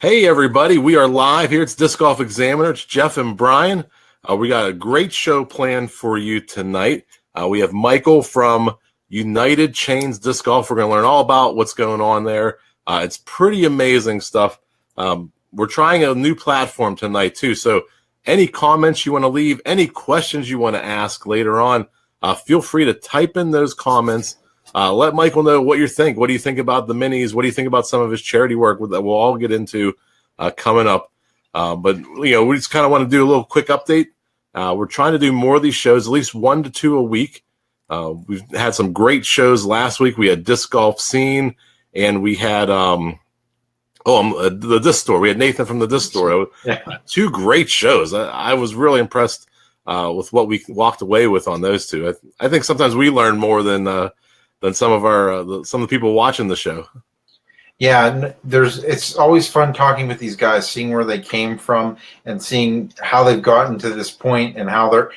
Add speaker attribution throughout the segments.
Speaker 1: Hey, everybody. We are live here. It's Disc Golf Examiner. It's Jeff and Brian. We got a great show planned for you tonight. We have Michael from United Chains Disc Golf. We're going to learn all about what's going on there. It's pretty amazing stuff. We're trying a new platform tonight, too. So any comments you want to leave, any questions you want to ask later on, feel free to type in those comments. Let Michael know what you think. What do you think about the minis? What do you think about some of his charity work that we'll all get into coming up? But we just kind of want to do a little quick update. We're trying to do more of these shows, at least 1 to 2 a week. We've had some great shows last week. We had Disc Golf Scene, and we had the Disc Store. We had Nathan from the Disc Store.
Speaker 2: Yeah.
Speaker 1: 2 great shows. I was really impressed with what we walked away with on those 2. I think sometimes we learn more than some of the people watching the show.
Speaker 2: Yeah, it's always fun talking with these guys, seeing where they came from and seeing how they've gotten to this point and how they're,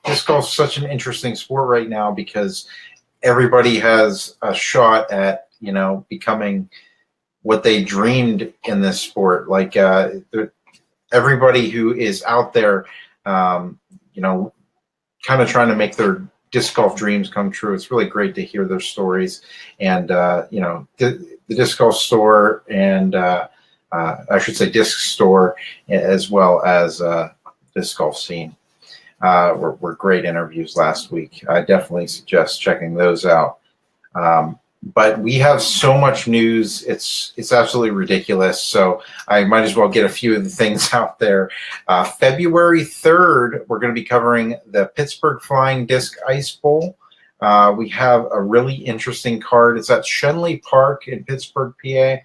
Speaker 2: disc golf's such an interesting sport right now because everybody has a shot at, becoming what they dreamed in this sport. Like everybody who is out there, kind of trying to make their disc golf dreams come true. It's really great to hear their stories, and the Disc Golf Store and I should say Disc Store, as well as Disc Golf Scene were great interviews last week. I definitely suggest checking those out. But we have so much news; it's absolutely ridiculous. So I might as well get a few of the things out there. February 3rd, we're going to be covering the Pittsburgh Flying Disc Ice Bowl. We have a really interesting card. It's at Shenley Park in Pittsburgh, PA,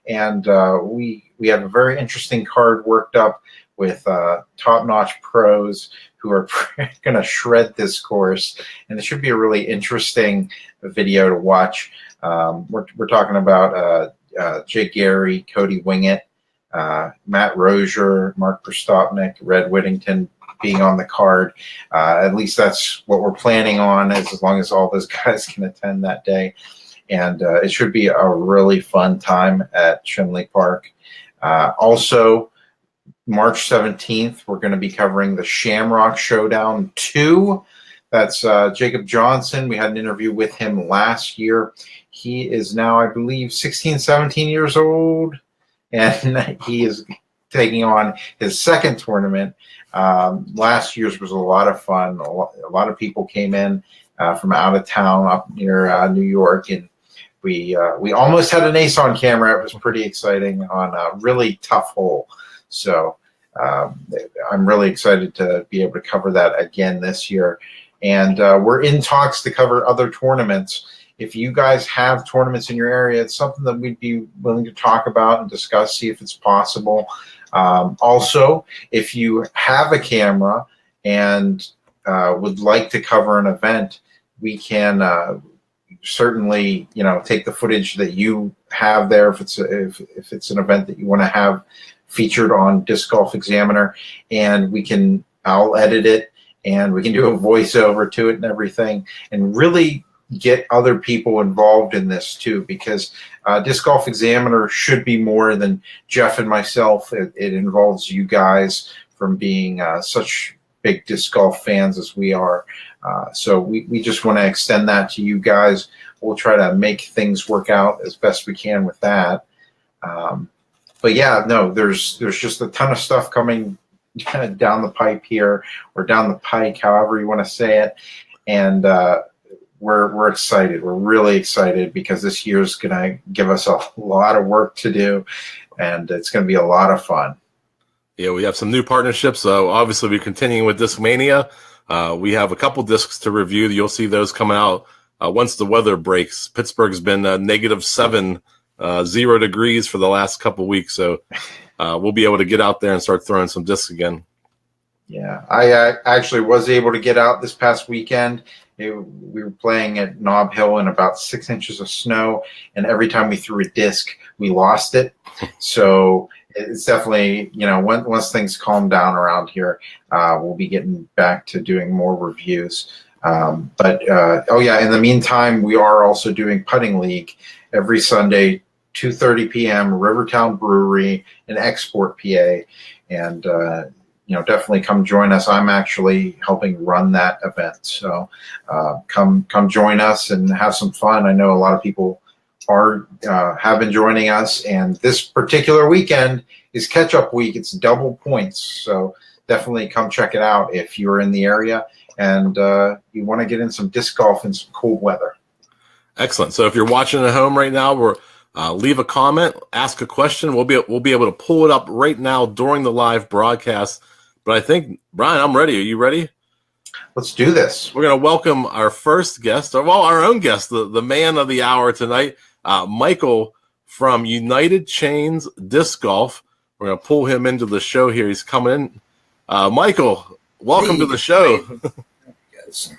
Speaker 2: and we have a very interesting card worked up with top-notch pros who are going to shred this course, and it should be a really interesting video to watch. We're talking about Jake Gary, Cody Wingett, Matt Rozier, Mark Verstopnik, Red Whittington being on the card. At least that's what we're planning on, as long as all those guys can attend that day. And it should be a really fun time at Shenley Park. Also, March 17th, we're going to be covering the Shamrock Showdown 2. That's Jacob Johnson. We had an interview with him last year. He is now, I believe, 16, 17 years old, and he is taking on his second tournament. Last year's was a lot of fun. A lot of people came in from out of town up near New York, and we almost had an ace on camera. It was pretty exciting on a really tough hole. So I'm really excited to be able to cover that again this year. And we're in talks to cover other tournaments. If you guys have tournaments in your area, it's something that we'd be willing to talk about and discuss, see if it's possible. Also, if you have a camera and would like to cover an event, we can certainly, take the footage that you have there if it's an event that you want to have featured on Disc Golf Examiner, and I'll edit it and we can do a voiceover to it and everything, and really get other people involved in this too, because Disc Golf Examiner should be more than Jeff and myself. It involves you guys from being such big disc golf fans as we are. So we just want to extend that to you guys. We'll try to make things work out as best we can with that. But yeah, no, there's just a ton of stuff coming down the pipe here, or down the pike, however you want to say it. And we're excited. We're really excited because this year's going to give us a lot of work to do, and it's going to be a lot of fun.
Speaker 1: Yeah, we have some new partnerships. So obviously, we're continuing with Discmania. We have a couple discs to review. You'll see those coming out once the weather breaks. Pittsburgh's been -7, 0 degrees for the last couple weeks. So we'll be able to get out there and start throwing some discs again.
Speaker 2: Yeah, I actually was able to get out this past weekend. We were playing at Nob Hill in about 6 inches of snow, and every time we threw a disc, we lost it. So it's definitely, once things calm down around here, we'll be getting back to doing more reviews. But in the meantime, we are also doing Putting League every Sunday, 2:30 p.m. Rivertown Brewery in Export, PA, and definitely come join us. I'm actually helping run that event, so come join us and have some fun. I know a lot of people have been joining us, and this particular weekend is catch-up week. It's double points, so definitely come check it out if you're in the area and you want to get in some disc golf in some cool weather.
Speaker 1: Excellent. So if you're watching at home right now, leave a comment, ask a question. We'll be able to pull it up right now during the live broadcast. But I think, Brian, I'm ready. Are you ready?
Speaker 2: Let's do this.
Speaker 1: We're going to welcome our first guest, or well, our own guest, the man of the hour tonight, Michael from United Chains Disc Golf. We're going to pull him into the show here. He's coming in. Michael, welcome to the show.
Speaker 3: Guys,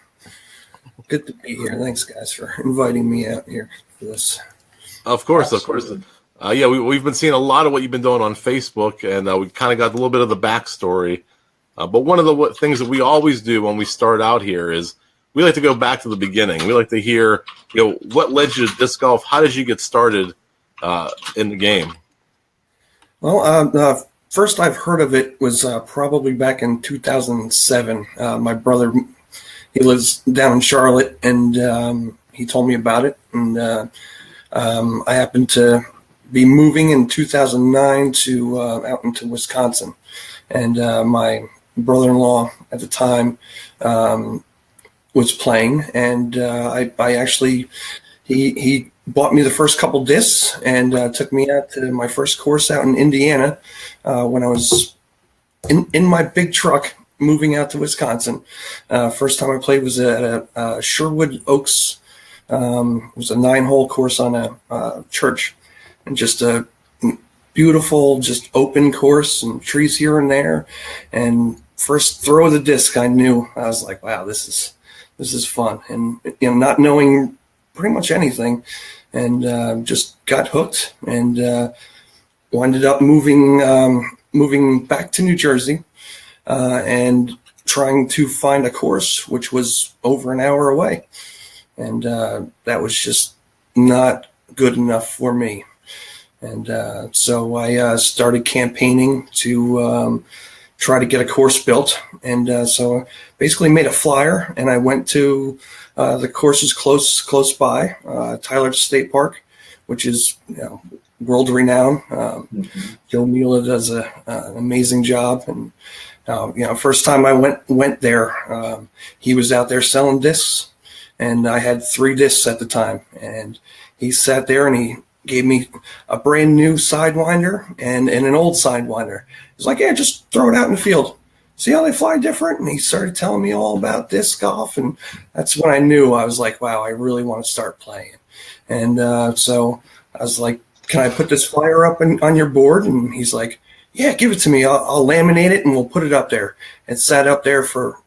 Speaker 3: good to be here. Thanks, guys, for inviting me out here for this.
Speaker 1: Of course. We've been seeing a lot of what you've been doing on Facebook, and we kind of got a little bit of the backstory. But one of the things that we always do when we start out here is we like to go back to the beginning. We like to hear, what led you to disc golf? How did you get started in the game?
Speaker 3: Well, first I've heard of it was probably back in 2007. My brother, he lives down in Charlotte, and he told me about it. And I happened to be moving in 2009 to out into Wisconsin, and my brother-in-law at the time was playing, and I actually he bought me the first couple discs and took me out to my first course out in Indiana when I was in my big truck moving out to Wisconsin. First time I played was at a Sherwood Oaks. It was a 9-hole course on a church, and just a beautiful, just open course and trees here and there. And first throw of the disc, I knew, I was like, wow, this is fun. And not knowing pretty much anything, and just got hooked, and ended up moving back to New Jersey and trying to find a course which was over an hour away. And that was just not good enough for me. And so I started campaigning to try to get a course built. And so I basically made a flyer, and I went to the courses close by, Tyler State Park, which is world renowned. Joe Mula does an amazing job. And first time I went there, he was out there selling discs. And I had 3 discs at the time, and he sat there and he gave me a brand new Sidewinder and an old Sidewinder. He's like, yeah, just throw it out in the field. See how they fly different? And he started telling me all about disc golf, and that's when I knew. I was like, wow, I really want to start playing. And so I was like, can I put this flyer up on your board? And he's like, yeah, give it to me. I'll laminate it and we'll put it up there. It sat up there for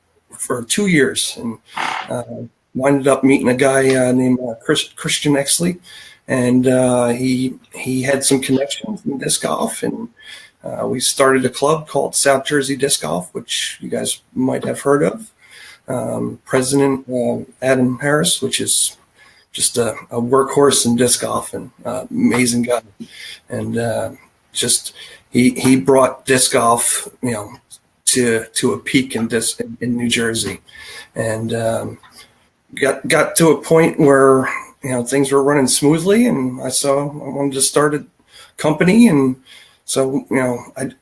Speaker 3: 2 years, and winded up meeting a guy named Christian Exley, and he had some connections in disc golf, and we started a club called South Jersey Disc Golf, which you guys might have heard of. President Adam Harris, which is just a workhorse in disc golf, and amazing guy, and just he brought disc golf, to a peak in New Jersey, and got to a point where things were running smoothly, and I wanted to start a company, and so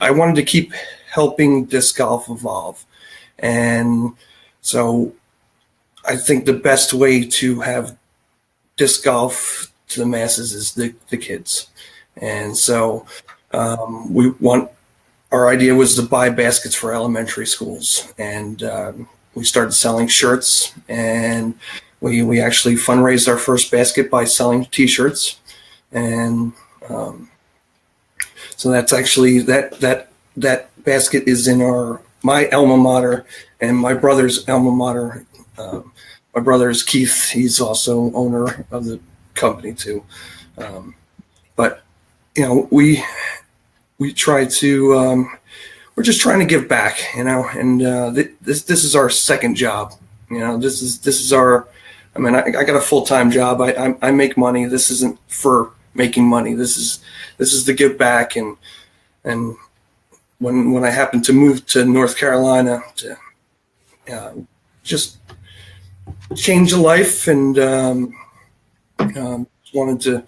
Speaker 3: I wanted to keep helping disc golf evolve, and so I think the best way to have disc golf to the masses is the kids, and so our idea was to buy baskets for elementary schools, and we started selling shirts, and we actually fundraised our first basket by selling T-shirts, and so that's actually that basket is in my alma mater and my brother's alma mater. My brother is Keith; he's also owner of the company too. But we try to. We're just trying to give back, and this is our second job. This is our. I mean, I got a full-time job. I make money. This isn't for making money. This is to give back. And when I happened to move to North Carolina to just change a life and wanted to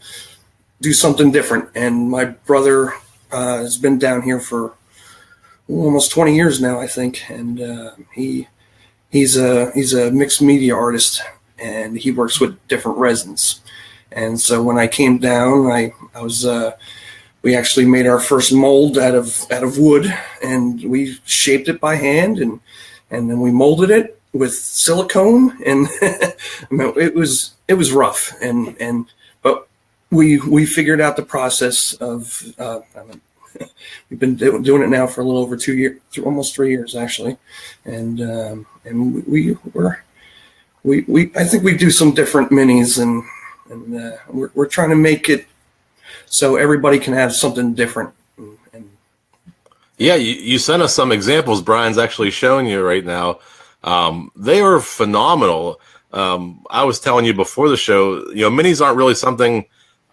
Speaker 3: do something different. And my brother has been down here for almost 20 years now, I think, and he's a mixed media artist, and he works with different resins. And so when I came down, we actually made our first mold out of wood, and we shaped it by hand, and then we molded it with silicone, and I mean, it was rough, but we figured out the process of. We've been doing it now for a little over 2 years, almost 3 years actually, and I think we do some different minis, and we're trying to make it so everybody can have something different.
Speaker 1: Yeah, you sent us some examples. Brian's actually showing you right now. They are phenomenal. I was telling you before the show, minis aren't really something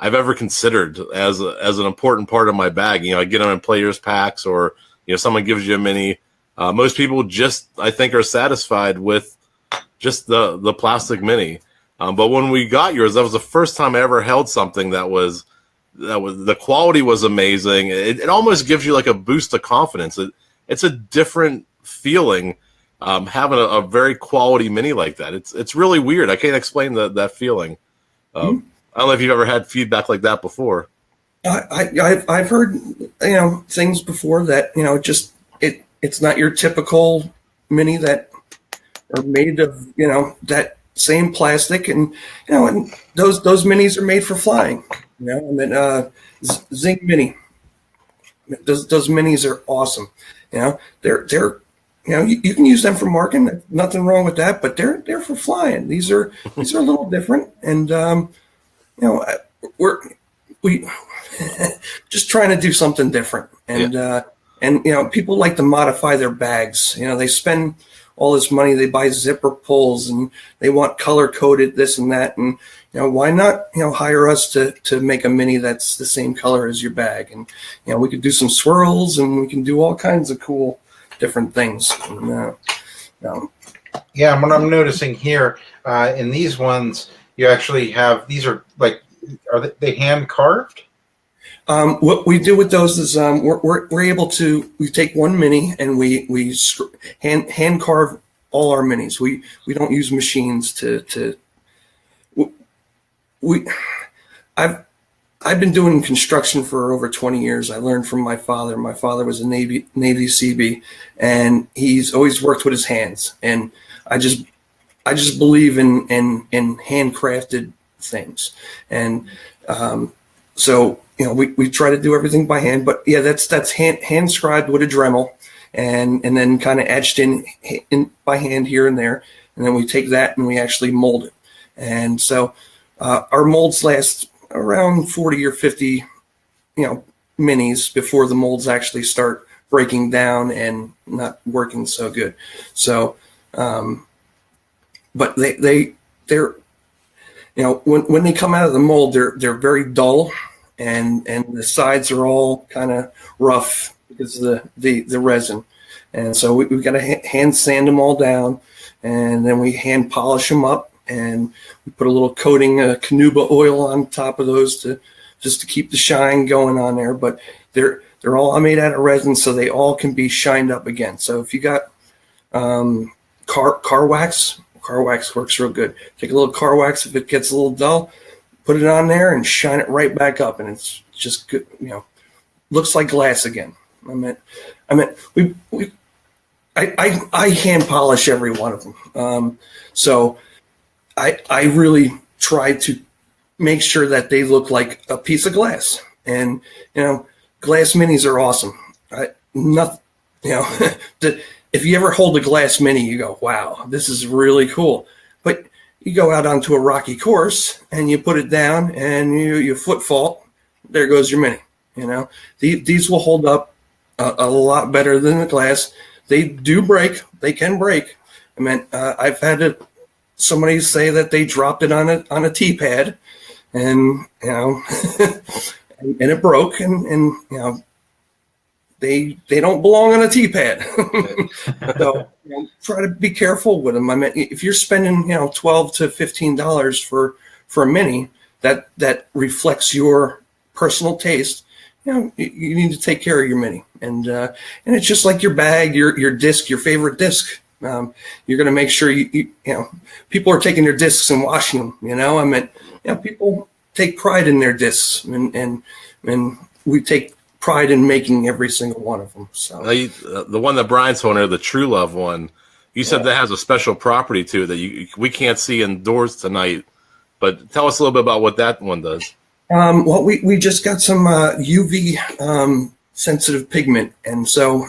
Speaker 1: I've ever considered as an important part of my bag. I get them in players packs, or someone gives you a mini. Most people just, I think, are satisfied with just the plastic mini. But when we got yours, that was the first time I ever held something that was the quality was amazing. It almost gives you like a boost of confidence. It's a different feeling having a very quality mini like that. It's really weird. I can't explain that feeling. I don't know if you've ever had feedback like that before.
Speaker 3: I've heard things before that it's not your typical mini that are made of that same plastic, and and those minis are made for flying. And then zinc mini. Those minis are awesome. They're you can use them for marking. Nothing wrong with that, but they're for flying. These are a little different, and we're just trying to do something different, and people like to modify their bags. They spend all this money, they buy zipper pulls, and they want color coded this and that, and why not hire us to make a mini that's the same color as your bag, and we could do some swirls, and we can do all kinds of cool different things.
Speaker 2: Yeah, what I'm noticing here in these ones, you actually have, these are like, are they hand carved?
Speaker 3: What we do with those is we're able to, we take one mini and we hand carve all our minis. We don't use machines I've been doing construction for over 20 years. I learned from my father. My father was a Navy CB, and he's always worked with his hands. And I just believe in handcrafted things. And so we try to do everything by hand. But yeah, that's hand scribed with a Dremel, and then kind of etched in by hand here and there. And then we take that and we actually mold it. And so our molds last around 40 or 50, minis before the molds actually start breaking down and not working so good. So, but they're when they come out of the mold, they're very dull, and the sides are all kind of rough because of the resin. And so we've got to hand sand them all down, and then we hand polish them up. And we put a little coating of Canuba oil on top of those to keep the shine going on there. But they're all made out of resin, so they all can be shined up again. So if you got car wax works real good. Take a little car wax if it gets a little dull, put it on there and shine it right back up, and it's just good. Looks like glass again. I hand polish every one of them. So I really try to make sure that they look like a piece of glass. And, glass minis are awesome. If you ever hold a glass mini, you go, wow, this is really cool. But you go out onto a rocky course and you put it down and you foot fault, there goes your mini. These will hold up a lot better than the glass. They do break. They can break. I've had somebody say that they dropped it on a T-pad, and and it broke, and they don't belong on a T-pad. So try to be careful with them. I mean, if you're spending $12 to $15 for a mini that reflects your personal taste, you need to take care of your mini, and it's just like your bag, your disc, your favorite disc. You're going to make sure you people are taking their discs and washing them. I mean, people take pride in their discs, and we take pride in making every single one of them. So
Speaker 1: the one that Brian's holding, the True Love one, you said that has a special property to it that we can't see indoors tonight. But tell us a little bit about what that one does.
Speaker 3: Well, we just got some UV sensitive pigment, and so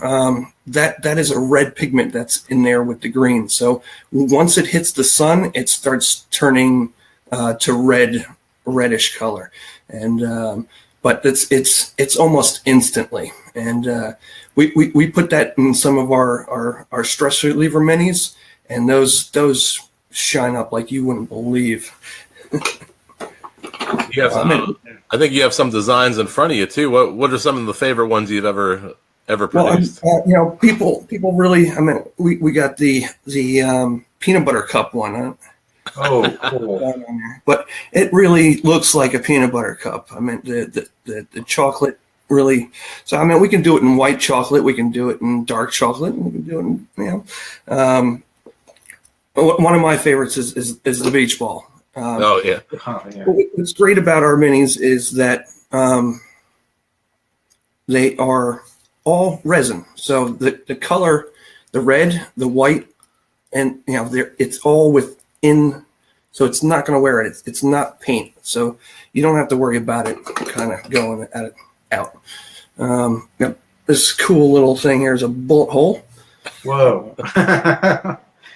Speaker 3: that is a red pigment that's in there with the green. So once it hits the sun, it starts turning to reddish color, and but it's almost instantly. And we put that in some of our stress reliever minis, and those shine up like you wouldn't believe.
Speaker 1: I think you have some designs in front of you too. What are some of the favorite ones you've ever produced?
Speaker 3: Well, people really. I mean, we got the peanut butter cup one.
Speaker 2: Oh, cool.
Speaker 3: But it really looks like a peanut butter cup. I mean, the chocolate really. So I mean, we can do it in white chocolate. We can do it in dark chocolate. And we can do it in one of my favorites is the beach ball. What's great about our minis is that they are all resin. So the color, the red, the white, and it's all within. So it's not going to wear it. It's not paint. So you don't have to worry about it kind of going at it out. This cool little thing here is a bullet hole.
Speaker 2: Whoa.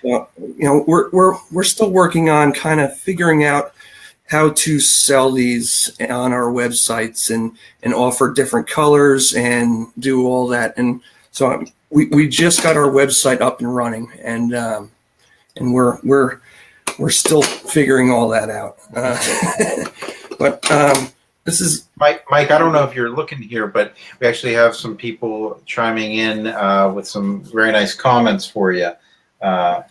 Speaker 3: We're still working on kind of figuring out how to sell these on our websites and offer different colors and do all that. And so we just got our website up and running, and we're still figuring all that out. But this is
Speaker 2: Mike. I don't know if you're looking here, but we actually have some people chiming in with some very nice comments for you. I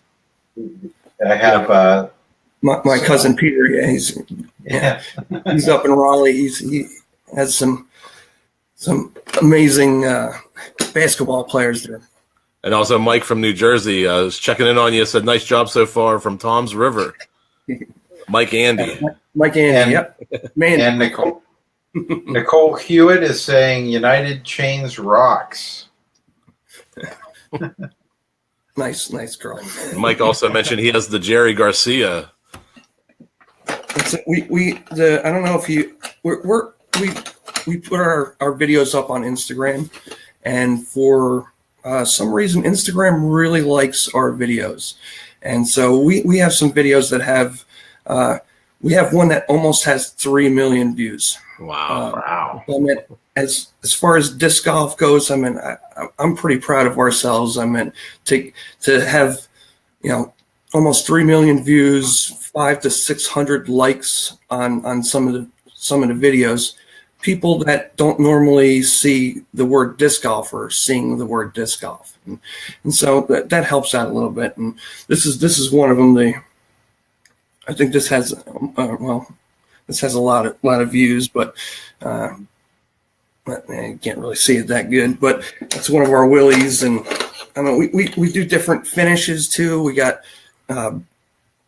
Speaker 2: have
Speaker 3: my cousin Peter. Yeah, he's up in Raleigh. He has some amazing basketball players there.
Speaker 1: And also Mike from New Jersey is checking in on you. Said nice job so far from Tom's River. Mike Andy.
Speaker 3: Yep. Man.
Speaker 2: And Nicole Hewitt is saying United Chains rocks.
Speaker 3: Nice girl.
Speaker 1: Mike also mentioned he has the Jerry Garcia.
Speaker 3: I don't know if we put our videos up on Instagram, and for some reason Instagram really likes our videos, and so we have some videos that have we have one that almost has 3 million views.
Speaker 1: Wow.
Speaker 3: I mean, as far as disc golf goes, I mean, I'm pretty proud of ourselves. I mean, to have, almost 3 million views, 500 to 600 likes on some of the videos. People that don't normally see the word disc golf are seeing the word disc golf, and so that helps out a little bit. And this is one of them. I think this has this has a lot of views, but I can't really see it that good. But that's one of our willies, and I mean we do different finishes too. We got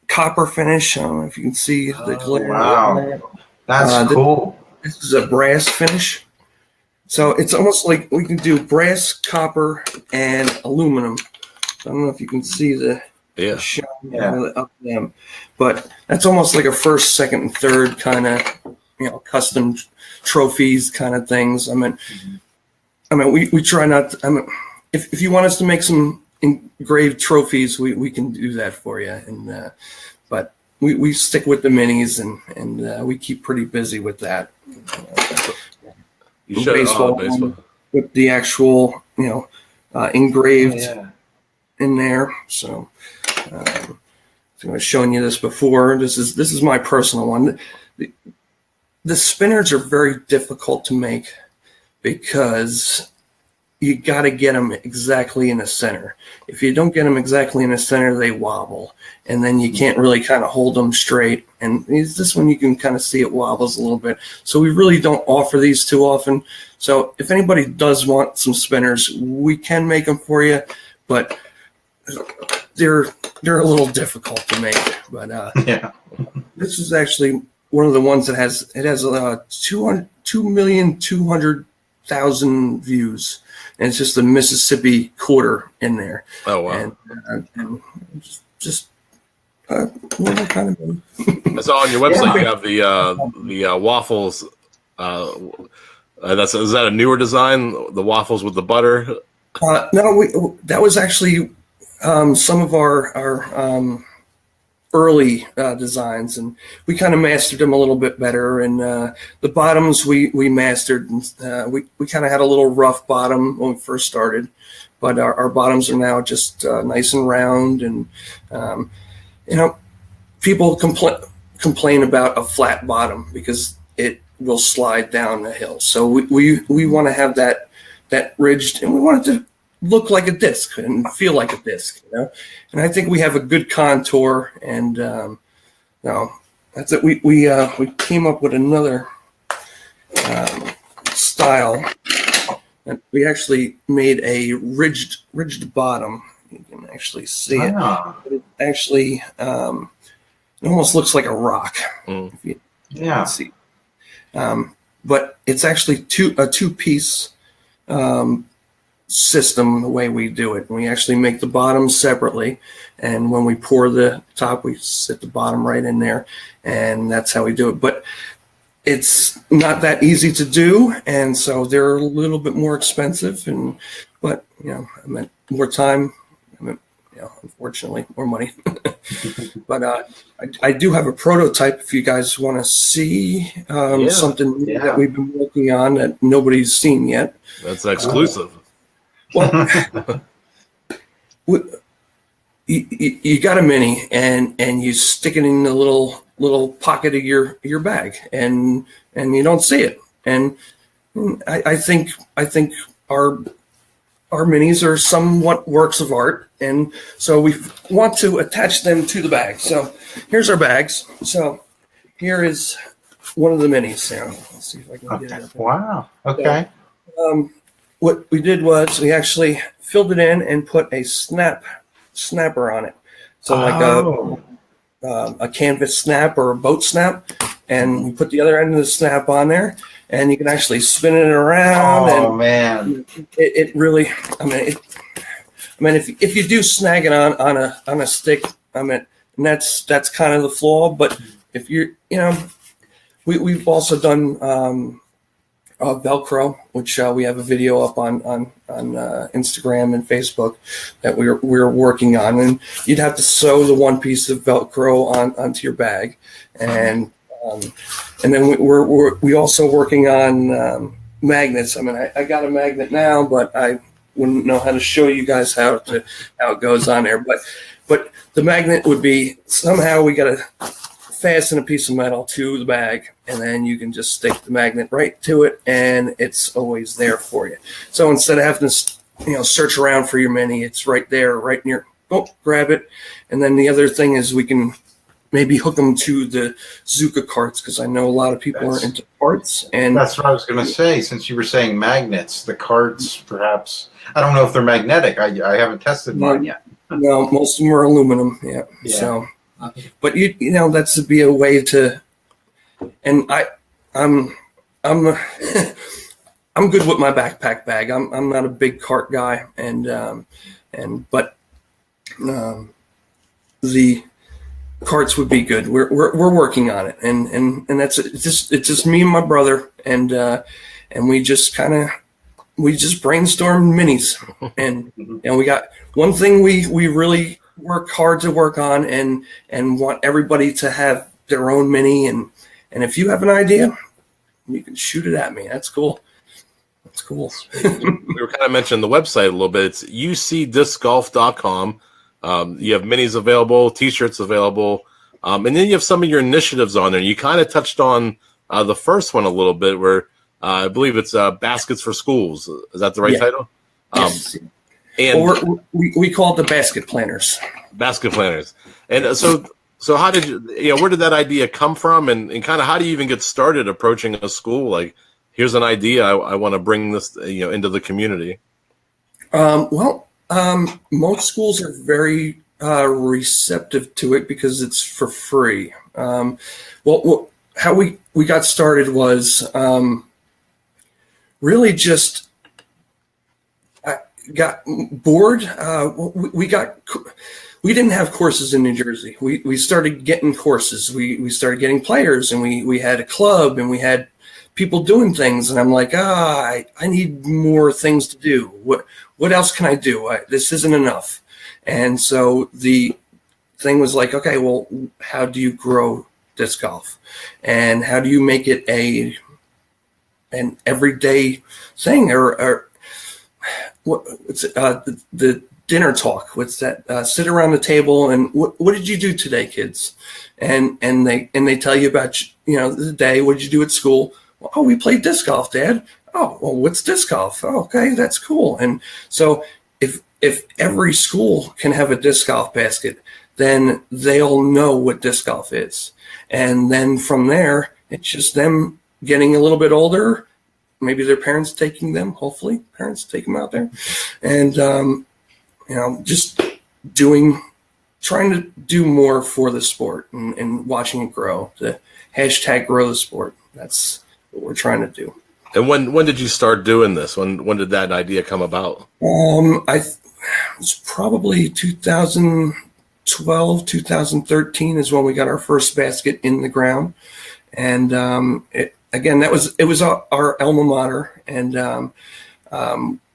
Speaker 3: copper finish. I don't know if you can see the glare.
Speaker 2: Wow, that's cool.
Speaker 3: This is a brass finish. So it's almost like we can do brass, copper, and aluminum. So I don't know if you can see the shine up them. But that's almost like a first, second, and third kind of, custom trophies kind of things. I mean, we try not to, if you want us to make some engraved trophies, we can do that for you. And but we stick with the minis, and we keep pretty busy with that.
Speaker 1: You baseball
Speaker 3: with the actual, engraved in there. So I was showing you this before. This is my personal one. the spinners are very difficult to make because you got to get them exactly in the center. If you don't get them exactly in the center, they wobble, and then you can't really kind of hold them straight. And this one you can kind of see it wobbles a little bit. So we really don't offer these too often. So if anybody does want some spinners, we can make them for you, but they're a little difficult to make. But
Speaker 2: Yeah.
Speaker 3: this is actually one of the ones that has 2,200,000 views. And it's just a Mississippi quarter in there.
Speaker 1: Oh, wow.
Speaker 3: And just kind of.
Speaker 1: I saw on your website you have the waffles. Is that a newer design? The waffles with the butter?
Speaker 3: No, that was actually some of our early designs, and we kind of mastered them a little bit better. And the bottoms we mastered. We kind of had a little rough bottom when we first started, but our bottoms are now just nice and round. And people complain about a flat bottom because it will slide down the hill. So we want to have that ridged, and we want it to look like a disc and feel like a disc, And I think we have a good contour, and that's it. We came up with another style, and we actually made a ridged bottom. You can actually see it. It actually it almost looks like a rock. If you can see. But it's actually a two-piece system the way we do it. We actually make the bottom separately, and when we pour the top, we sit the bottom right in there, and that's how we do it. But it's not that easy to do, and so they're a little bit more expensive. But I meant more time. Unfortunately, more money. But I do have a prototype if you guys want to see something that we've been working on that nobody's seen yet.
Speaker 1: That's exclusive.
Speaker 3: Well, you got a mini, and you stick it in the little pocket of your bag, and you don't see it. And I think our minis are somewhat works of art, and so we want to attach them to the bag. So here's our bags. So here is one of the minis. Now let's see if I can get it up.
Speaker 2: Wow. Okay.
Speaker 3: So, what we did was we actually filled it in and put a snapper on it. So like a canvas snap or a boat snap, and we put the other end of the snap on there, and you can actually spin it around.
Speaker 2: Oh,
Speaker 3: and
Speaker 2: man.
Speaker 3: It really, if you do snag it on a stick, and that's kind of the flaw. But if we've also done Velcro, which we have a video up on Instagram and Facebook that we're working on, and you'd have to sew the one piece of Velcro onto your bag, and then we also working on magnets. I got a magnet now, but I wouldn't know how to show you guys how it goes on there. But the magnet would be somehow we got to fasten a piece of metal to the bag, and then you can just stick the magnet right to it, and it's always there for you. So instead of having to search around for your mini, it's right there, right near. Grab it. And then the other thing is we can maybe hook them to the Zuka carts, because I know a lot of people are into carts. And
Speaker 2: that's what I was going to say. Since you were saying magnets, the carts, perhaps. I don't know if they're magnetic. I haven't tested mine yet.
Speaker 3: No, most of them are aluminum. Yeah. So, but that's to be a way to. And I'm I'm good with my backpack bag. I'm not a big cart guy, but the carts would be good. We're working on it, and that's it's just me and my brother, and we just brainstorm minis, and we got one thing we really work hard to work on, and want everybody to have their own mini, and if you have an idea, you can shoot it at me. That's cool. That's cool.
Speaker 1: We were kind of mentioning the website a little bit. It's ucdiscgolf.com. You have minis available, T-shirts available, and then you have some of your initiatives on there. You kind of touched on the first one a little bit, where I believe it's Baskets for Schools. Is that the right title?
Speaker 3: Yes.
Speaker 1: And
Speaker 3: or we call it the basket planners.
Speaker 1: Basket planners. And so how did where did that idea come from, and kind of how do you even get started approaching a school? Like, here's an idea, I want to bring this into the community.
Speaker 3: Most schools are very receptive to it because it's for free. How we got started was really just got bored. We didn't have courses in New Jersey. We started getting courses. We started getting players, and we had a club, and we had people doing things. And I'm like, I need more things to do. What else can I do? This isn't enough. And so the thing was like, okay, well, how do you grow disc golf, and how do you make it an everyday thing, or what's the dinner talk? What's that? Sit around the table and what did you do today, kids? And they tell you about the day. What did you do at school? Well, oh, we played disc golf, Dad. Oh, well, what's disc golf? Oh, okay, that's cool. And so if every school can have a disc golf basket, then they'll know what disc golf is. And then from there, it's just them getting a little bit older. Maybe their parents taking them. Hopefully, parents take them out there, and just trying to do more for the sport and watching it grow. The hashtag grow the sport. That's what we're trying to do.
Speaker 1: And when did you start doing this? When did that idea come about?
Speaker 3: It's probably 2012, 2013 is when we got our first basket in the ground, and it was our alma mater, and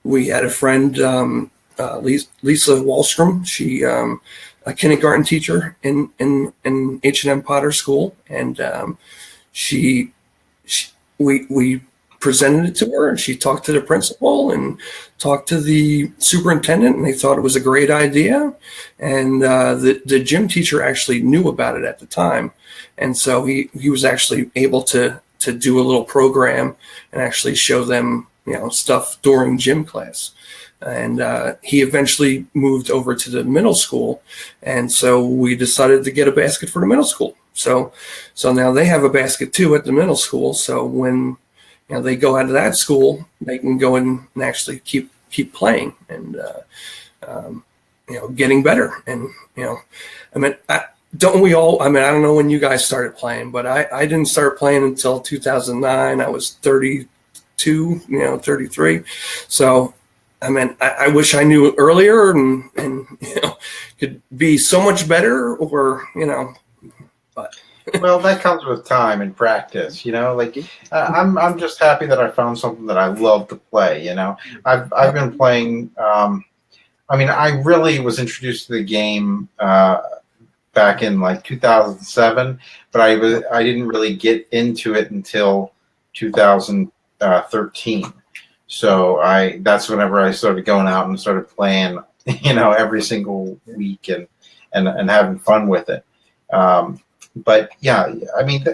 Speaker 3: we had a friend, Lisa Wallstrom. She a kindergarten teacher in H&M Potter School, and we presented it to her, and she talked to the principal and talked to the superintendent, and they thought it was a great idea. And the gym teacher actually knew about it at the time, and so he was actually able to do a little program and actually show them stuff during gym class. And he eventually moved over to the middle school, and so we decided to get a basket for the middle school. So now they have a basket too at the middle school. So when they go out of that school, they can go and actually keep playing and getting better. And don't we all? I don't know when you guys started playing, but I didn't start playing until 2009. I was 32, 33. So I wish I knew earlier and could be so much better, but.
Speaker 2: Well, that comes with time and practice, I'm just happy that I found something that I love to play. I've been playing. I really was introduced to the game back in 2007, but I didn't really get into it until 2013. So that's whenever I started going out and started playing, every single week and having fun with it. But yeah,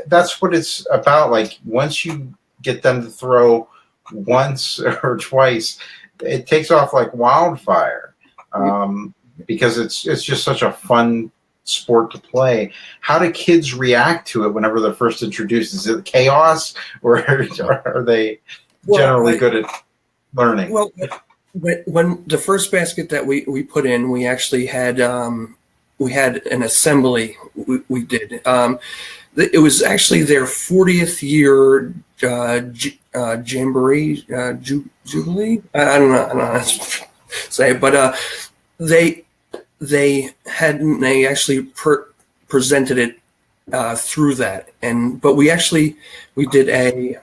Speaker 2: that's what it's about. Like, once you get them to throw once or twice, it takes off like wildfire, because it's just such a fun sport to play. How do kids react to it whenever they're first introduced? Is it chaos, or are they generally good at learning?
Speaker 3: Well, when the first basket that we put in, we actually had an assembly we did. It was actually their 40th year jamboree, jubilee. I don't know how to say it, but they actually presented it through that, but we did a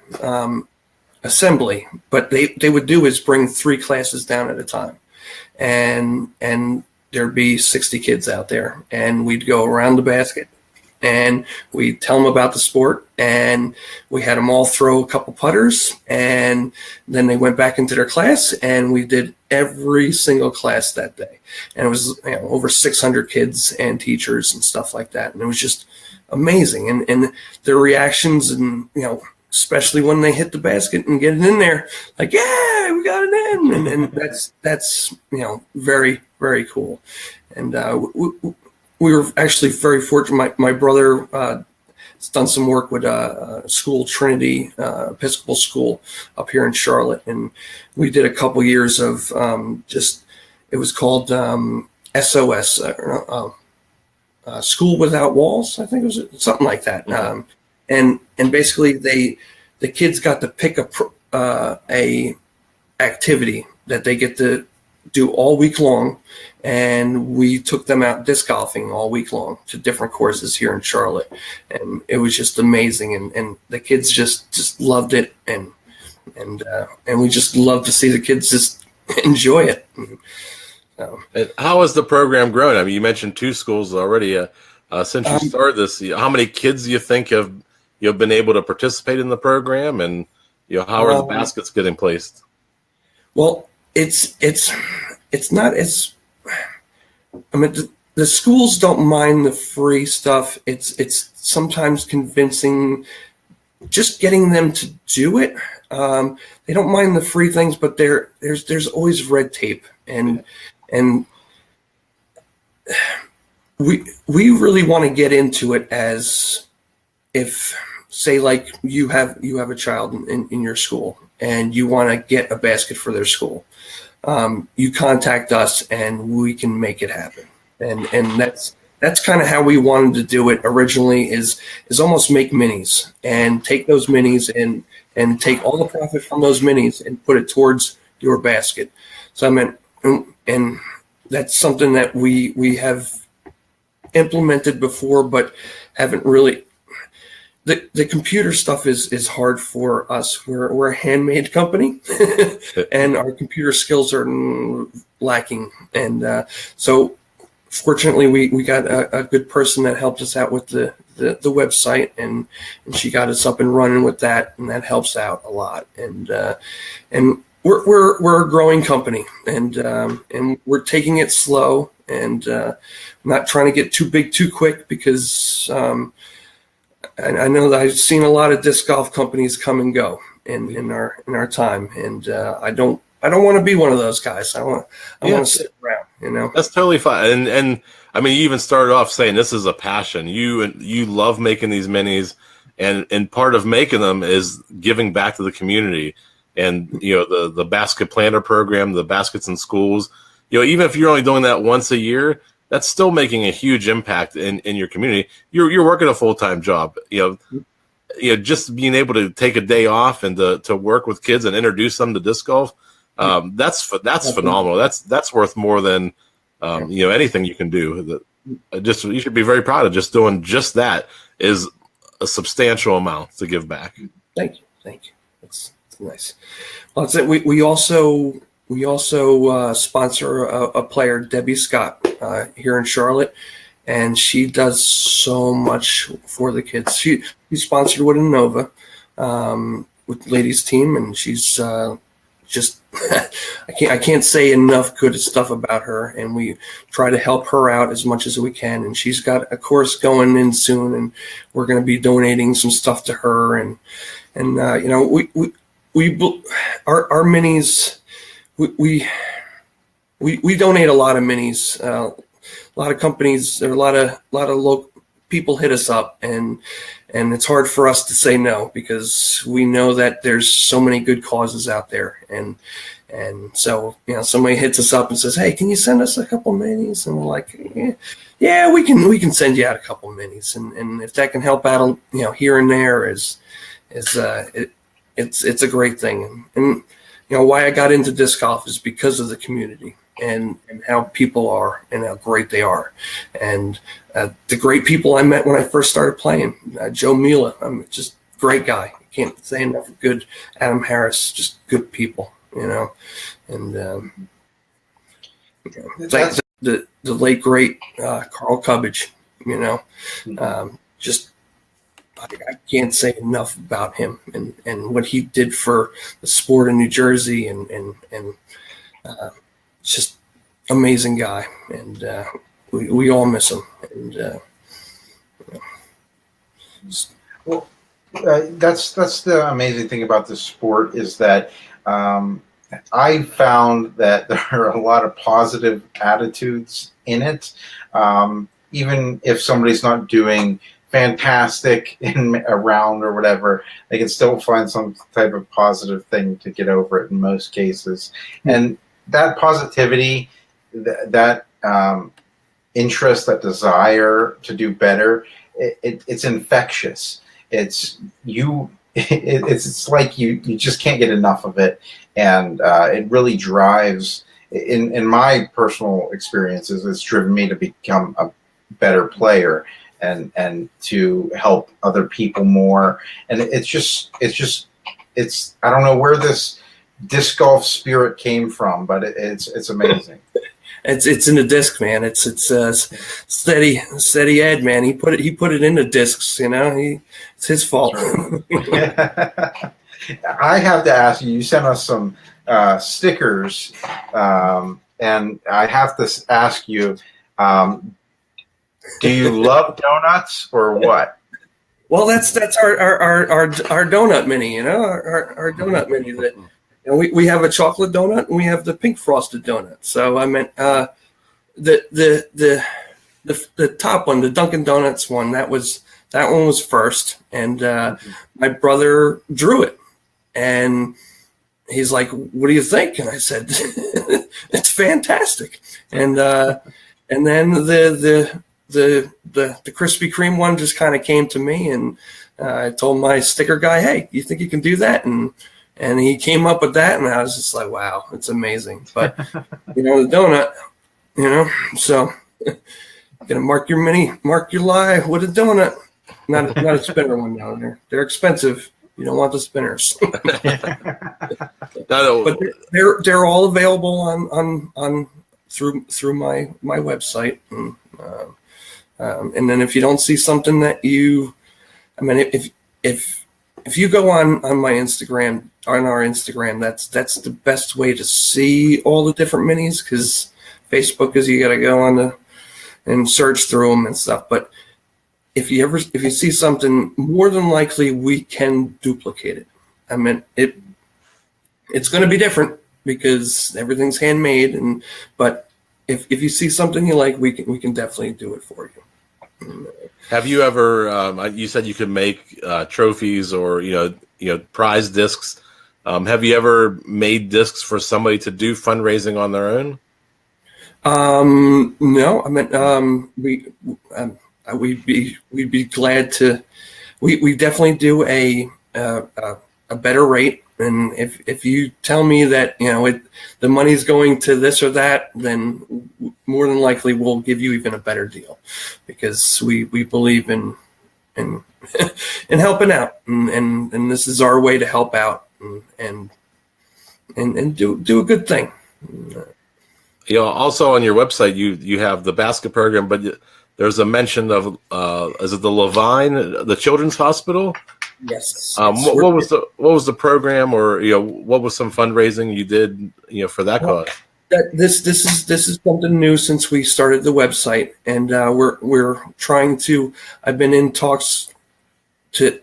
Speaker 3: assembly. But they would do is bring 3 classes down at a time, and there'd be 60 kids out there, and we'd go around the basket and we'd tell them about the sport, and we had them all throw a couple putters, and then they went back into their class, and we did every single class that day. And it was over 600 kids and teachers and stuff like that. And it was just amazing, and their reactions, and especially when they hit the basket and get it in there, like, yeah, we got it in, and that's very, very cool. And we were actually very fortunate. My brother has done some work with school, Trinity Episcopal School up here in Charlotte, and we did a couple years of it was called SOS, School Without Walls, I think it was something like that. And basically the kids got to pick a activity that they get to do all week long, and we took them out disc golfing all week long to different courses here in Charlotte, and it was just amazing, and the kids just loved it, and we just love to see the kids just enjoy it.
Speaker 1: And how has the program grown? I mean, you mentioned 2 schools already. Since you started this, how many kids do you think have been able to participate in the program, and how are the baskets getting placed?
Speaker 3: Well, it's not as, I mean, the schools don't mind the free stuff. It's sometimes convincing, just getting them to do it. They don't mind the free things, but there's always red tape, and we really want to get into it as if, say, like you have a child in your school and you want to get a basket for their school. You contact us and we can make it happen. And that's kind of how we wanted to do it originally, is almost make minis and take those minis and take all the profit from those minis and put it towards your basket. So I mean, and that's something that we have implemented before, but haven't really. The computer stuff is hard for us. We're a handmade company, and our computer skills are lacking. And so, fortunately, we got a good person that helped us out with the website, and she got us up and running with that, and that helps out a lot. And we're a growing company, and we're taking it slow, and not trying to get too big too quick, because I know that I've seen a lot of disc golf companies come and go in our time, and I don't want to be one of those guys. I want to sit around.
Speaker 1: That's totally fine. And I mean, you even started off saying this is a passion. You love making these minis, and part of making them is giving back to the community. And the basket planter program, the baskets in schools. Even if you're only doing that once a year, that's still making a huge impact in your community. You're working a full-time job. Just being able to take a day off and to work with kids and introduce them to disc golf. That's phenomenal. That's worth more than anything you can do. You should be very proud of just doing just that. Is a substantial amount to give back.
Speaker 3: Thank you. That's nice. Well, that's it. We also sponsor a player, Debbie Scott, here in Charlotte, and she does so much for the kids. She sponsored with Innova, with the ladies team, and she's just I can't say enough good stuff about her, and we try to help her out as much as we can. And she's got a course going in soon, and we're going to be donating some stuff to her, and our minis. We donate a lot of minis. A lot of companies, there are a lot of local people hit us up, and it's hard for us to say no, because we know that there's so many good causes out there, and so somebody hits us up and says, "Hey, can you send us a couple minis?" And we're like, "Yeah, we can send you out a couple minis, and if that can help out, here and there it's a great thing." And why I got into disc golf is because of the community and how people are and how great they are. And the great people I met when I first started playing, Joe Mila, I'm just a great guy. I can't say enough good. Adam Harris, just good people, And like the late, great Carl Cubbage, just I can't say enough about him and what he did for the sport in New Jersey, and just amazing guy, and we all miss him. And
Speaker 2: Well, that's the amazing thing about this sport is that I found that there are a lot of positive attitudes in it. Even if somebody's not doing fantastic in a round or whatever, they can still find some type of positive thing to get over it in most cases. And that positivity, that interest, that desire to do better, it's infectious. It's like you just can't get enough of it, and it really drives. In my personal experiences, it's driven me to become a better player and to help other people more. And it's I don't know where this disc golf spirit came from, but it's amazing.
Speaker 3: It's in the disc, man. It's steady Ed, man. He put it in the discs. It's his fault.
Speaker 2: I have to ask you. You sent us some stickers, and I have to ask you: do you love donuts or what?
Speaker 3: Well, that's our donut mini. Our donut mini that. We have a chocolate donut and we have the pink frosted donut. So I meant the top one, the Dunkin' Donuts one. That one was first, and my brother drew it, and he's like, "What do you think?" And I said, "It's fantastic." And then the Krispy Kreme one just kind of came to me, and I told my sticker guy, "Hey, you think you can do that?" And he came up with that, and I was just like, wow, it's amazing. But, the donut, so gonna mark your lie with a donut. Not a spinner one down there. They're expensive. You don't want the spinners. But they're all available on through my website. And then if you don't see something that if you go on my Instagram, on our Instagram, that's the best way to see all the different minis, because Facebook is you got to go on and search through them and stuff. But if you see something, more than likely we can duplicate it. It's going to be different because everything's handmade, but if you see something you like, we can definitely do it for you.
Speaker 1: Have you ever? You said you could make trophies or prize discs. Have you ever made discs for somebody to do fundraising on their own?
Speaker 3: No. We'd be glad to. We definitely do a better rate. And if you tell me that the money's going to this or that, then more than likely we'll give you even a better deal, because we believe in helping out, and this is our way to help out and do a good thing.
Speaker 1: Also on your website you have the basket program, but there's a mention of is it the Levine, the Children's Hospital?
Speaker 3: Yes.
Speaker 1: What was the program, or what was some fundraising you did for that cause?
Speaker 3: This is something new since we started the website, and we're trying to. I've been in talks to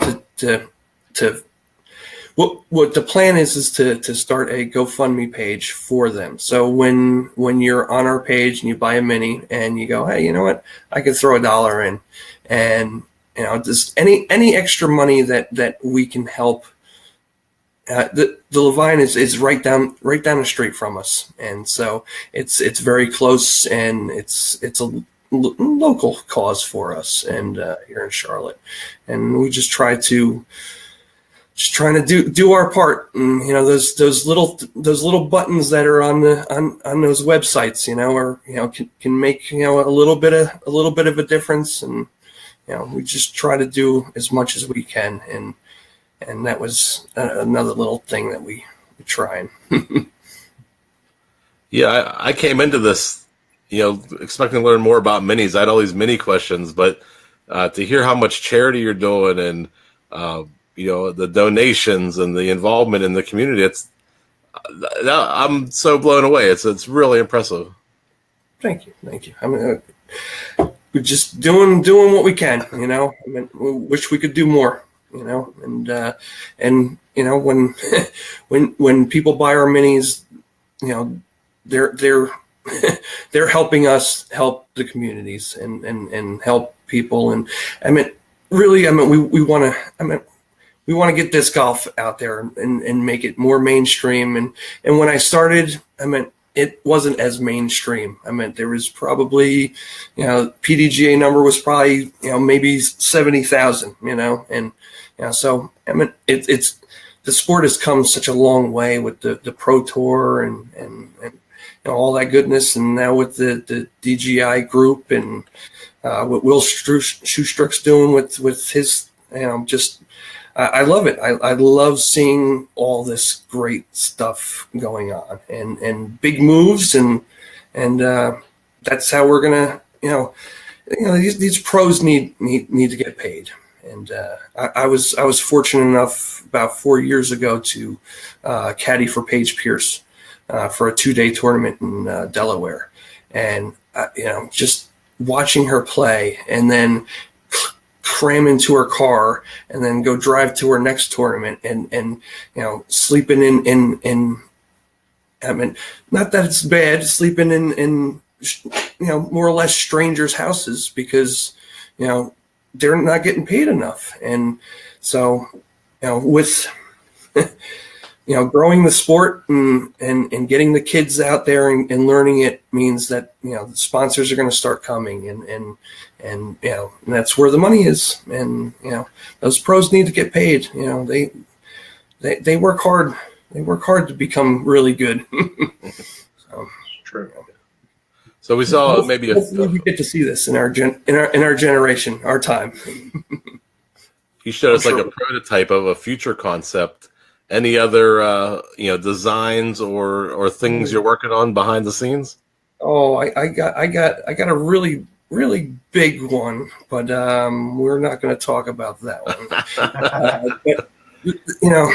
Speaker 3: what the plan is to start a GoFundMe page for them. So when you're on our page and you buy a mini and you go, hey, you know what, I could throw $1 in, and just any extra money that we can help. The Levine is right down the street from us, and so it's very close, and it's a local cause for us, and here in Charlotte, and we just trying to do our part, and those little buttons that are on those websites, can make a little bit of a difference, and we just try to do as much as we can, and that was another little thing that we try.
Speaker 1: Yeah, I came into this, expecting to learn more about minis. I had all these mini questions, but to hear how much charity you're doing and the donations and the involvement in the community, I'm so blown away. It's really impressive.
Speaker 3: Thank you. we're just doing what we can. You know, I mean, we wish we could do more. You know, and you know, when when people buy our minis, you know, they're they're helping us help the communities and help people. And I mean, really, I mean, we want to get disc golf out there and make it more mainstream. And when I started, I mean, it wasn't as mainstream. I mean, there was probably, you know, PDGA number was probably, you know, maybe 70,000, you know, and, you know, so, I mean, it's the sport has come such a long way with the Pro Tour and you know, all that goodness. And now with the DGI group and what Will Schustrick's doing with his, you know, just, I love it. I love seeing all this great stuff going on and big moves and that's how we're gonna, you know these pros need to get paid. And I was fortunate enough about 4 years ago to caddy for Paige Pierce for a 2-day tournament in Delaware, and you know, just watching her play and then cram into her car and then go drive to her next tournament and you know, sleeping in I mean, not that it's bad sleeping in you know, more or less strangers' houses because, you know, they're not getting paid enough. And so, you know, with you know, growing the sport and getting the kids out there and learning it means that, you know, the sponsors are going to start coming and you know, and that's where the money is. And, you know, those pros need to get paid. You know, they work hard. They work hard to become really good. So,
Speaker 2: True.
Speaker 1: So we saw maybe
Speaker 3: we get to see this in our generation, our time.
Speaker 1: He showed us like a prototype of a future concept. Any other you know, designs or things you're working on behind the scenes?
Speaker 3: Oh, I got a really big one, but we're not going to talk about that one. But, you know,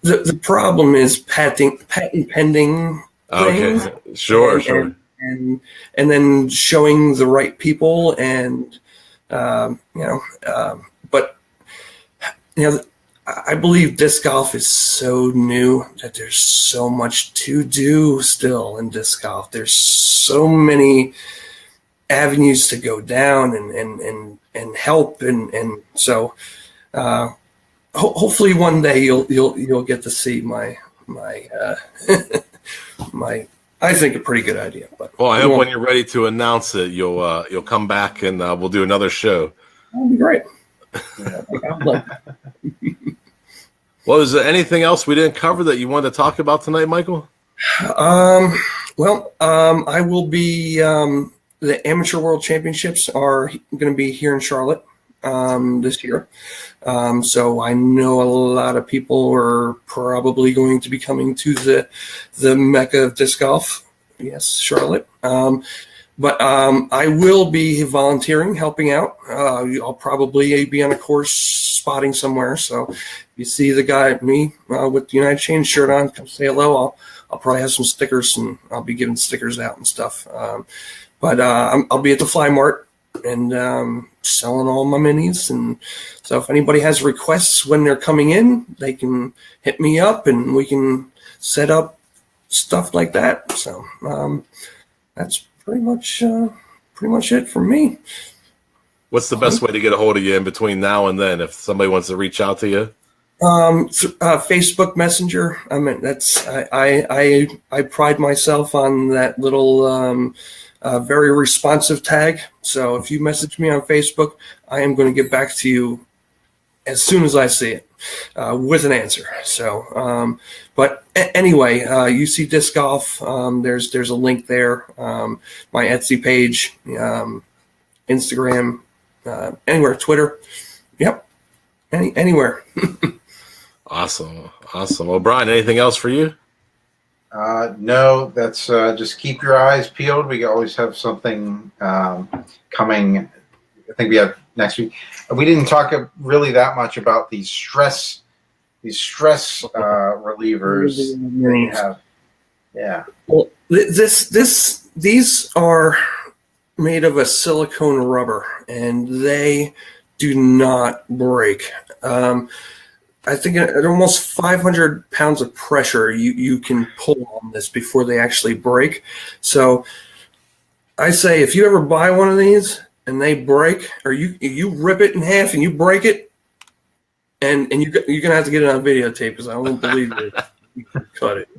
Speaker 3: the problem is patent pending.
Speaker 1: Okay,
Speaker 3: things.
Speaker 1: sure.
Speaker 3: And then showing the right people and you know, but you know, I believe disc golf is so new that there's so much to do still in disc golf. There's so many avenues to go down and help and so hopefully one day you'll get to see my my I think a pretty good idea. But
Speaker 1: well, I hope when you're ready to announce it, you'll come back and we'll do another show.
Speaker 3: That'll be great.
Speaker 1: Well, is there anything else we didn't cover that you wanted to talk about tonight, Michael?
Speaker 3: Well, I will be the Amateur World Championships are going to be here in Charlotte this year. So I know a lot of people are probably going to be coming to the Mecca of disc golf. Yes, Charlotte. But I will be volunteering, helping out. I'll probably be on a course spotting somewhere. So if you see me with the United Chains shirt on, come say hello. I'll probably have some stickers and I'll be giving stickers out and stuff. But I'll be at the Fly Mart and selling all my minis. And so if anybody has requests when they're coming in, they can hit me up and we can set up stuff like that. So that's pretty much it for me.
Speaker 1: What's the best way to get a hold of you in between now and then if somebody wants to reach out to you?
Speaker 3: Facebook Messenger. I mean, that's I pride myself on that little very responsive tag. So if you message me on Facebook, I am going to get back to you as soon as I see it with an answer. So, but anyway, UC Disc Golf. There's a link there. My Etsy page, Instagram, anywhere, Twitter. Yep, anywhere.
Speaker 1: Awesome. Well, Brian, anything else for you?
Speaker 2: No, that's just keep your eyes peeled. We always have something coming. I think we have next week. We didn't talk really that much about these stress relievers that you have. Yeah.
Speaker 3: Well, these are made of a silicone rubber, and they do not break. I think at almost 500 pounds of pressure you can pull on this before they actually break. So I say if you ever buy one of these and they break, or you rip it in half and you break it, and you're going to have to get it on videotape because I won't believe it. You can cut it.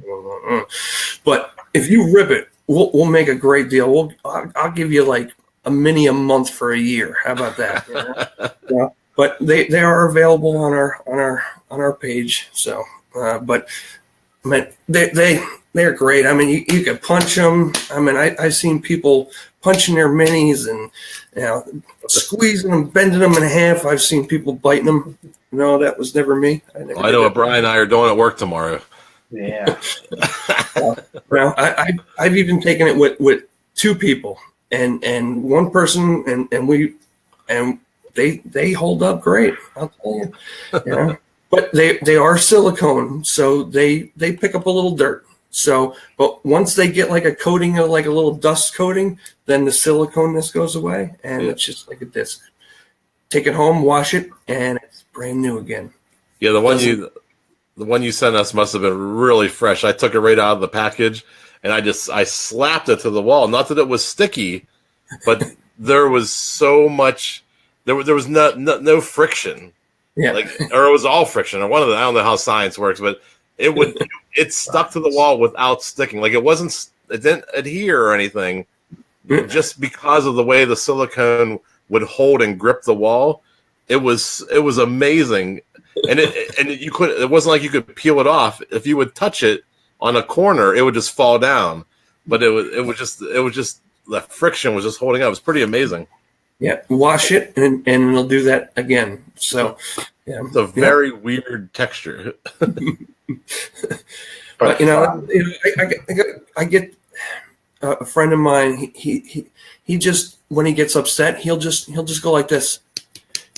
Speaker 3: But if you rip it, we'll make a great deal. I'll give you like a month for a year. How about that? You know? Yeah. But they are available on our page. So, but I mean, they're great. I mean, you can punch them. I mean, I've seen people punching their minis and, you know, squeezing them, bending them in half. I've seen people biting them. No, that was never me.
Speaker 1: I know what Brian and I are doing at work tomorrow.
Speaker 2: Yeah.
Speaker 3: Well, I've even taken it with two people and one person and they hold up great. I'll tell you. You know? But they are silicone, so they pick up a little dirt. So, but once they get like a coating of like a little dust coating, then the siliconeness goes away, and it's just like a disc. Take it home, wash it, and it's brand new again.
Speaker 1: Yeah, the one you sent us must have been really fresh. I took it right out of the package, and I slapped it to the wall. Not that it was sticky, but there was so much. There was no friction.
Speaker 3: Yeah,
Speaker 1: or it was all friction, or one of the. I don't know how science works, but it stuck to the wall without sticking. Like it didn't adhere or anything, just because of the way the silicone would hold and grip the wall. It was amazing, and it wasn't like you could peel it off. If you would touch it on a corner, it would just fall down. But it was just the friction was just holding up. It was pretty amazing.
Speaker 3: Yeah, wash it and it'll do that again. So, yeah,
Speaker 1: it's a very weird texture.
Speaker 3: But you know, I get a friend of mine. He just, when he gets upset, he'll just go like this,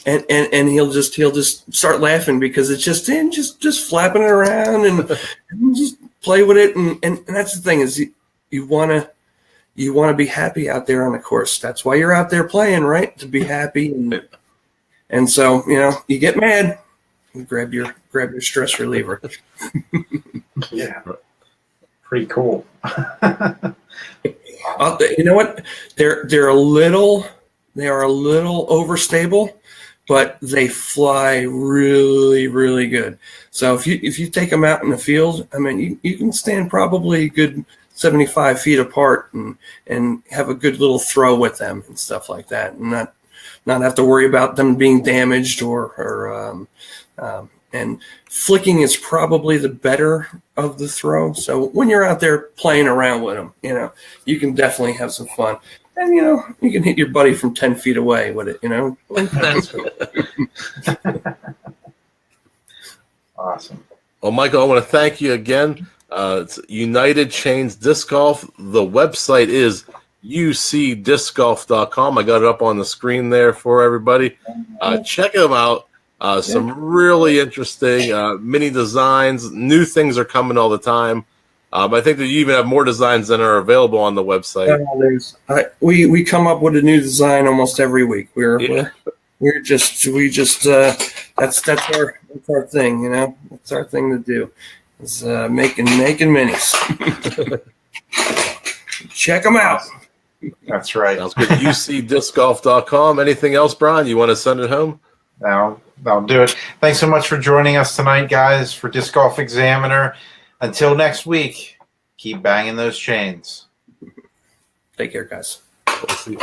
Speaker 3: and he'll just start laughing because it's just flapping it around and just play with it, and that's the thing is you want to be happy out there on the course. That's why you're out there playing, right? To be happy, and so you know you get mad, you grab your stress reliever.
Speaker 2: Yeah, pretty cool.
Speaker 3: You know what? They are a little overstable, but they fly really, really good. So if you take them out in the field, I mean, you can stand probably a good 75 feet apart and have a good little throw with them and stuff like that, and not have to worry about them being damaged or and flicking is probably the better of the throw. So when you're out there playing around with them, you know, you can definitely have some fun. And, you know, you can hit your buddy from 10 feet away with it, you know.
Speaker 2: Awesome.
Speaker 1: Well, Michael, I want to thank you again. It's United Chains Disc Golf. The website is ucdiscgolf.com. I got it up on the screen there for everybody. Check them out. Some really interesting mini designs. New things are coming all the time. I think that you even have more designs than are available on the website.
Speaker 3: We come up with a new design almost every week. We just that's our thing, you know. That's our thing to do. Is making minis. Check them out.
Speaker 2: That's right.
Speaker 1: Sounds good. ucdiscgolf.com. Anything else, Brian? You want to send it home?
Speaker 2: No, I'll do it. Thanks so much for joining us tonight, guys, for Disc Golf Examiner. Until next week, keep banging those chains.
Speaker 3: Take care, guys.
Speaker 1: We'll see you.